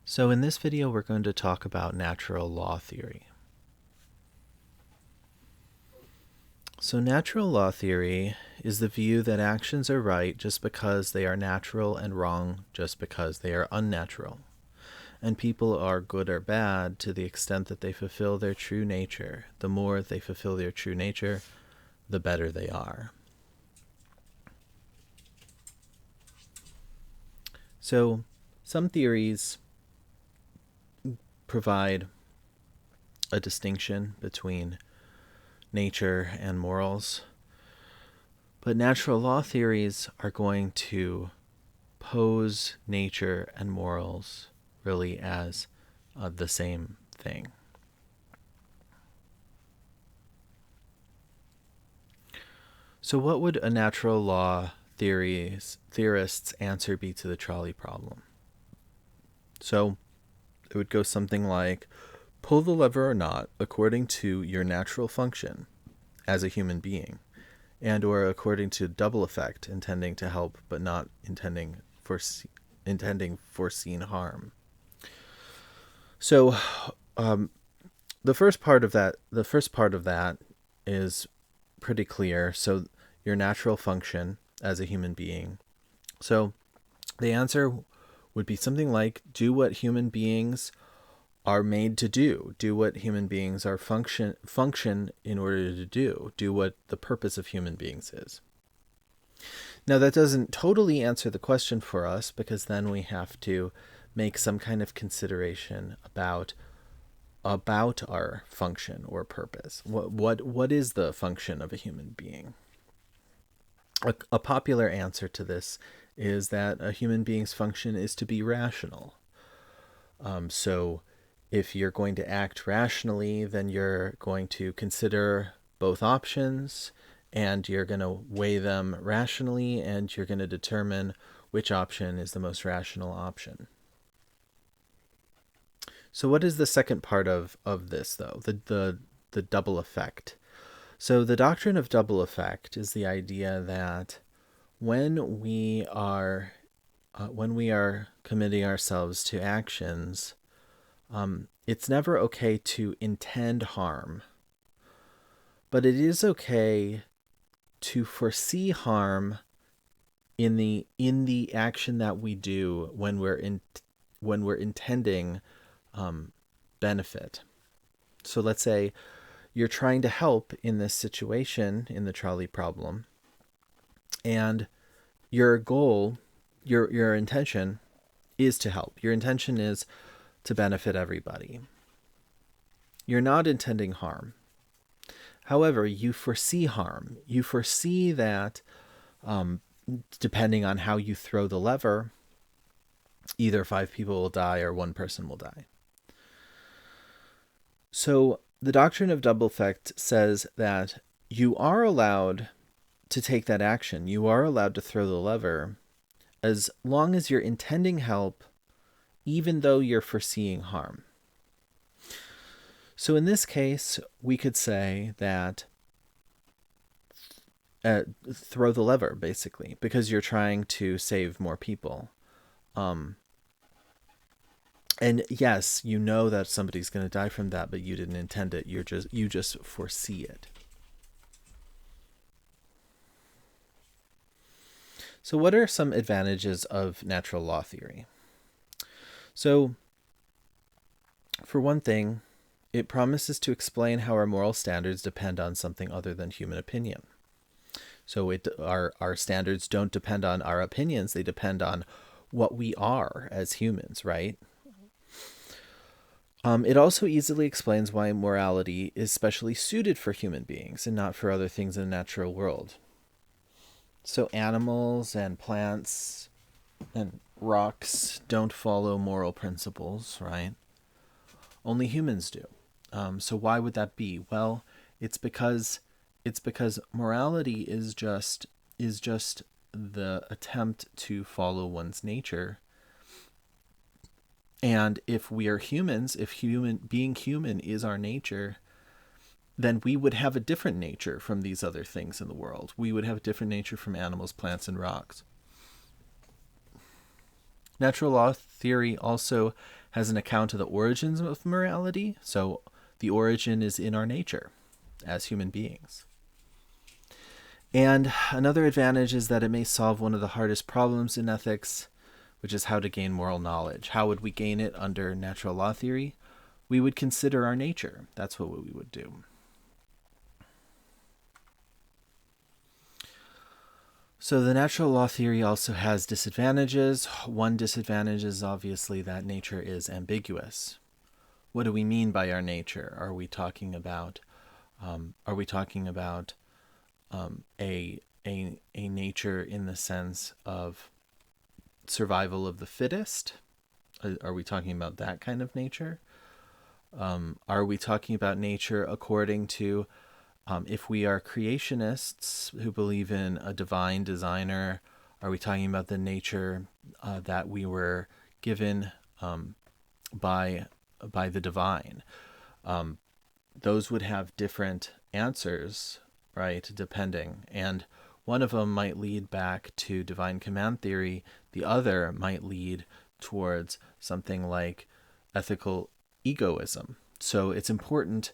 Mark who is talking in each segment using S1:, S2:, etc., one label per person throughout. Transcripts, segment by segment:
S1: So in this video, we're going to talk about natural law theory. So natural law theory is the view that actions are right just because they are natural and wrong just because they are unnatural. And people are good or bad to the extent that they fulfill their true nature. The more they fulfill their true nature, the better they are. So some theories provide a distinction between nature and morals, but natural law theories are going to pose nature and morals really as the same thing. So what would a natural law theorist's answer be to the trolley problem? So it would go something like, pull the lever or not according to your natural function as a human being, and or according to double effect, intending to help but not intending foreseen harm. So the first part of that is pretty clear. So your natural function as a human being. So the answer would be something like, do what human beings are made to do. Do what human beings are function in order to do. Do what the purpose of human beings is. Now that doesn't totally answer the question for us, because then we have to make some kind of consideration about our function or purpose. What is the function of a human being? A popular answer to this is that a human being's function is to be rational. So if you're going to act rationally, then you're going to consider both options, and you're going to weigh them rationally, and you're going to determine which option is the most rational option. So what is the second part of this, though? The double effect. So the doctrine of double effect is the idea that when we are committing ourselves to actions, it's never okay to intend harm, but it is okay to foresee harm in the action that we do when we're intending benefit. So let's say you're trying to help in this situation, in the trolley problem, and your goal, your intention is to help. Your intention is to benefit everybody. You're not intending harm. However, you foresee harm. You foresee that depending on how you throw the lever, either 5 people will die or 1 person will die. So the doctrine of double effect says that you are allowed to take that action. You are allowed to throw the lever as long as you're intending help, even though you're foreseeing harm. So in this case, we could say that throw the lever, basically, because you're trying to save more people. And yes, you know that somebody's going to die from that, but you didn't intend it. You just foresee it. So what are some advantages of natural law theory? So for one thing, it promises to explain how our moral standards depend on something other than human opinion. So our standards don't depend on our opinions. They depend on what we are as humans, right? It also easily explains why morality is specially suited for human beings and not for other things in the natural world. So animals and plants and rocks don't follow moral principles, right? Only humans do. So why would that be? Well, it's because morality is just the attempt to follow one's nature. And if we are humans, if being human is our nature, then we would have a different nature from these other things in the world. We would have a different nature from animals, plants, and rocks. Natural law theory also has an account of the origins of morality. So the origin is in our nature as human beings. And another advantage is that it may solve one of the hardest problems in ethics, which is how to gain moral knowledge. How would we gain it under natural law theory? We would consider our nature. That's what we would do. So the natural law theory also has disadvantages. One disadvantage is obviously that nature is ambiguous. What do we mean by our nature? Are we talking about a nature in the sense of survival of the fittest? Are we talking about that kind of nature? Are we talking about nature according to, if we are creationists who believe in a divine designer, are we talking about the nature that we were given by the divine? Those would have different answers, right, depending. And one of them might lead back to divine command theory. The other might lead towards something like ethical egoism. So it's important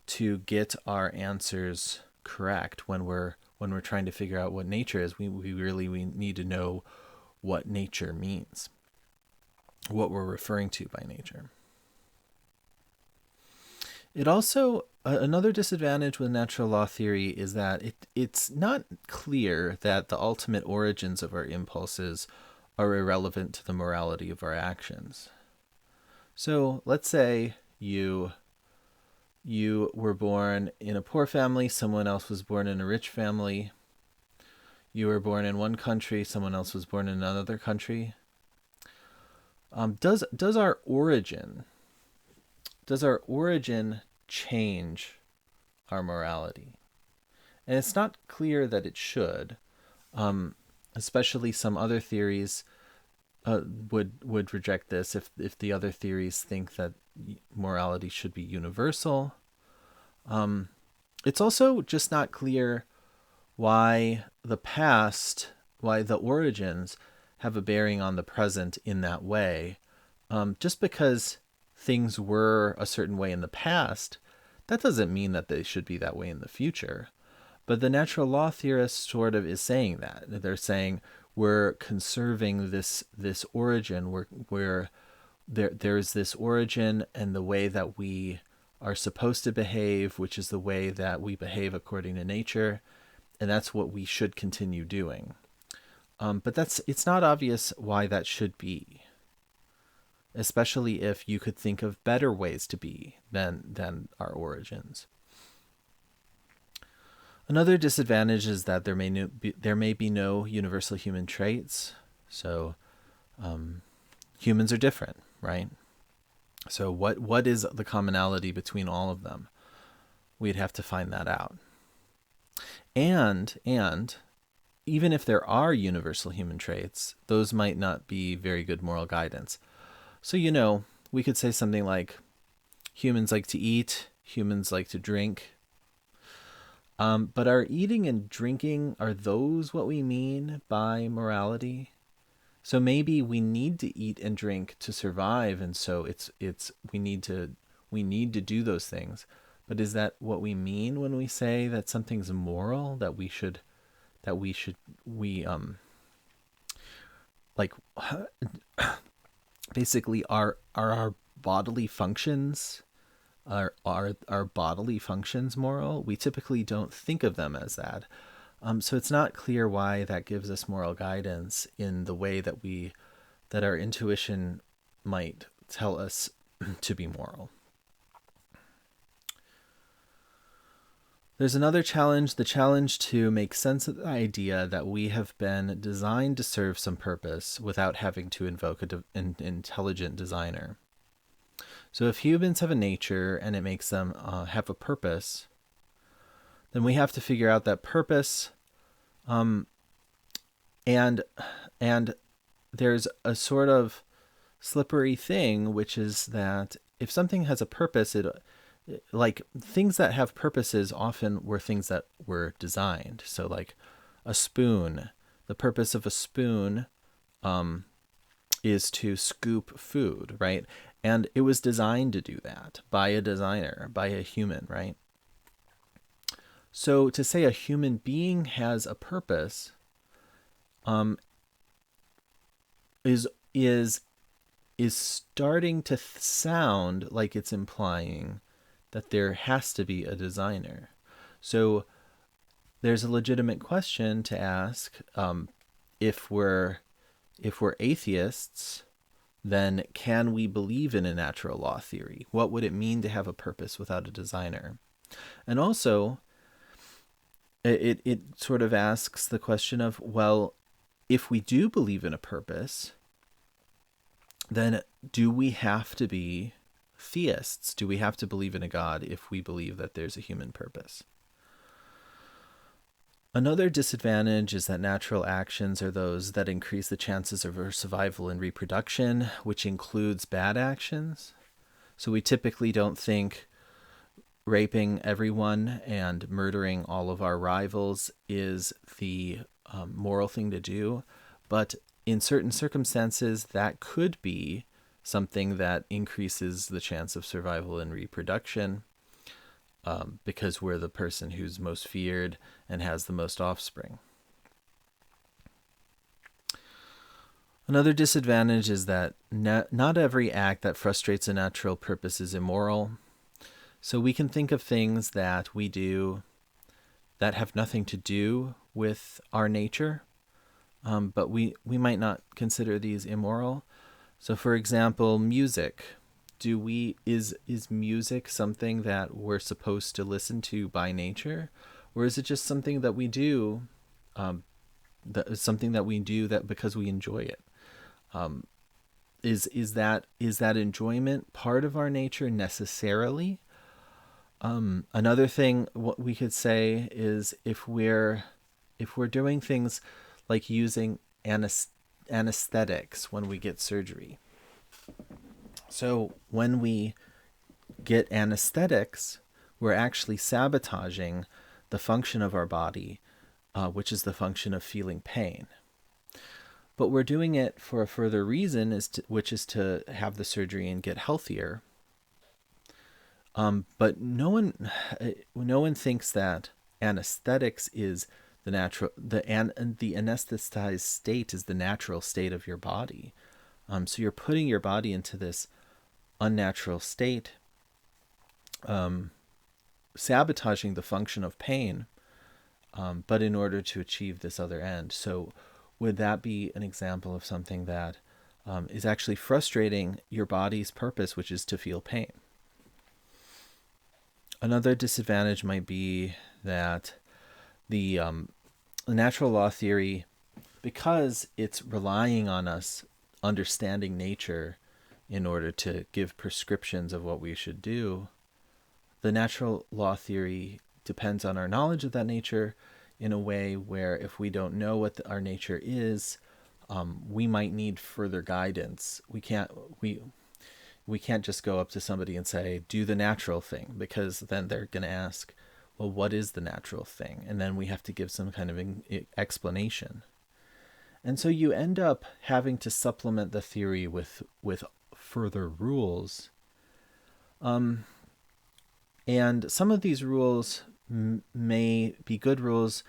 S1: to get our answers correct when we're trying to figure out what nature is. We need to know what nature means, what we're referring to by nature. It also, another disadvantage with natural law theory is that it's not clear that the ultimate origins of our impulses are irrelevant to the morality of our actions. So let's say you were born in a poor family, someone else was born in a rich family. You were born in one country, someone else was born in another country. Does our origin change our morality? And it's not clear that it should. Especially some other theories would reject this if the other theories think that morality should be universal. It's also just not clear why the origins have a bearing on the present in that way. Just because things were a certain way in the past, that doesn't mean that they should be that way in the future. But the natural law theorist sort of is saying that. They're saying we're conserving this origin, where there's this origin and the way that we are supposed to behave, which is the way that we behave according to nature, and that's what we should continue doing. But it's not obvious why that should be, especially if you could think of better ways to be than our origins. Another disadvantage is that there may be no universal human traits. So humans are different, right? So what is the commonality between all of them? We'd have to find that out. And even if there are universal human traits, those might not be very good moral guidance. So, we could say something like, humans like to eat, humans like to drink. But are eating and drinking, are those what we mean by morality? So maybe we need to eat and drink to survive, and so we need to do those things. But is that what we mean when we say that something's moral, that we basically are our bodily functions are bodily functions moral? We typically don't think of them as that. So it's not clear why that gives us moral guidance in the way that our intuition might tell us to be moral. There's another challenge, the challenge to make sense of the idea that we have been designed to serve some purpose without having to invoke an intelligent designer. So if humans have a nature and it makes them have a purpose, then we have to figure out that purpose. And there's a sort of slippery thing, which is that if something has a purpose, like things that have purposes often were things that were designed. So like a spoon, the purpose of a spoon is to scoop food, right? And it was designed to do that by a designer, by a human, right? So to say a human being has a purpose um, is is is starting to sound like it's implying that there has to be a designer. So there's a legitimate question to ask, if we're atheists, then can we believe in a natural law theory? What would it mean to have a purpose without a designer? And also, it sort of asks the question of, well, if we do believe in a purpose, then do we have to be theists? Do we have to believe in a God if we believe that there's a human purpose? Another disadvantage is that natural actions are those that increase the chances of our survival and reproduction, which includes bad actions. So we typically don't think raping everyone and murdering all of our rivals is the moral thing to do. But in certain circumstances, that could be something that increases the chance of survival and reproduction, because we're the person who's most feared and has the most offspring. Another disadvantage is that not every act that frustrates a natural purpose is immoral. So we can think of things that we do that have nothing to do with our nature, but we might not consider these immoral. So for example, music. Is music something that we're supposed to listen to by nature, or is it just something that we do, that because we enjoy it? Is that enjoyment part of our nature necessarily? Another thing what we could say is if we're doing things like using anesthetics when we get surgery. So when we get anesthetics, we're actually sabotaging the function of our body, which is the function of feeling pain. But we're doing it for a further reason, which is to have the surgery and get healthier. But no one thinks that anesthetics is the anesthetized state is the natural state of your body. So you're putting your body into this unnatural state, sabotaging the function of pain, but in order to achieve this other end. So would that be an example of something that is actually frustrating your body's purpose, which is to feel pain? Another disadvantage might be that the natural law theory, because it's relying on us understanding nature in order to give prescriptions of what we should do, the natural law theory depends on our knowledge of that nature in a way where if we don't know what our nature is, we might need further guidance. We can't just go up to somebody and say, do the natural thing, because then they're going to ask, well, what is the natural thing? And then we have to give some kind of explanation. And so you end up having to supplement the theory with further rules. And some of these rules may be good rules,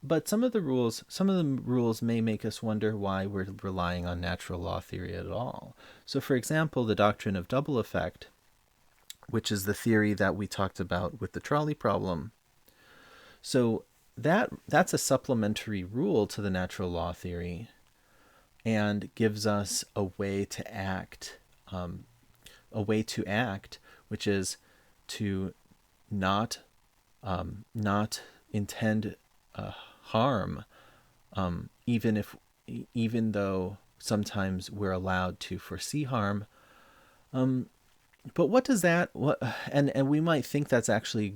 S1: but some of the rules may make us wonder why we're relying on natural law theory at all. So for example, the doctrine of double effect, which is the theory that we talked about with the trolley problem. So that's a supplementary rule to the natural law theory and gives us a way to act, which is to not intend harm, even though sometimes we're allowed to foresee harm. But what does that and we might think that's actually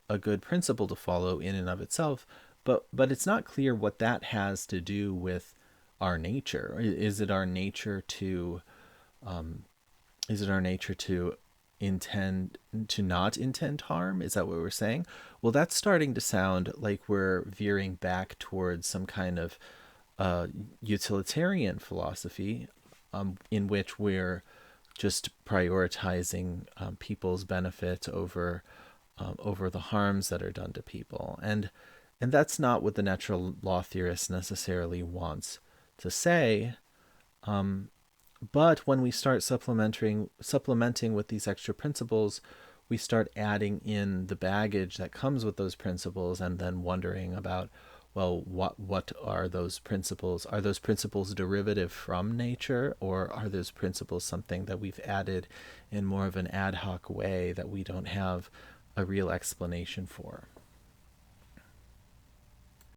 S1: a good principle to follow in and of itself, but it's not clear what that has to do with our nature. Is it our nature to intend to not intend harm? Is that what we're saying? Well, that's starting to sound like we're veering back towards some kind of utilitarian philosophy, in which we're just prioritizing people's benefit over the harms that are done to people. And that's not what the natural law theorist necessarily wants to say. But when we start supplementing with these extra principles, we start adding in the baggage that comes with those principles, and then wondering about, well, what are those principles? Are those principles derivative from nature, or are those principles something that we've added in more of an ad hoc way that we don't have a real explanation for?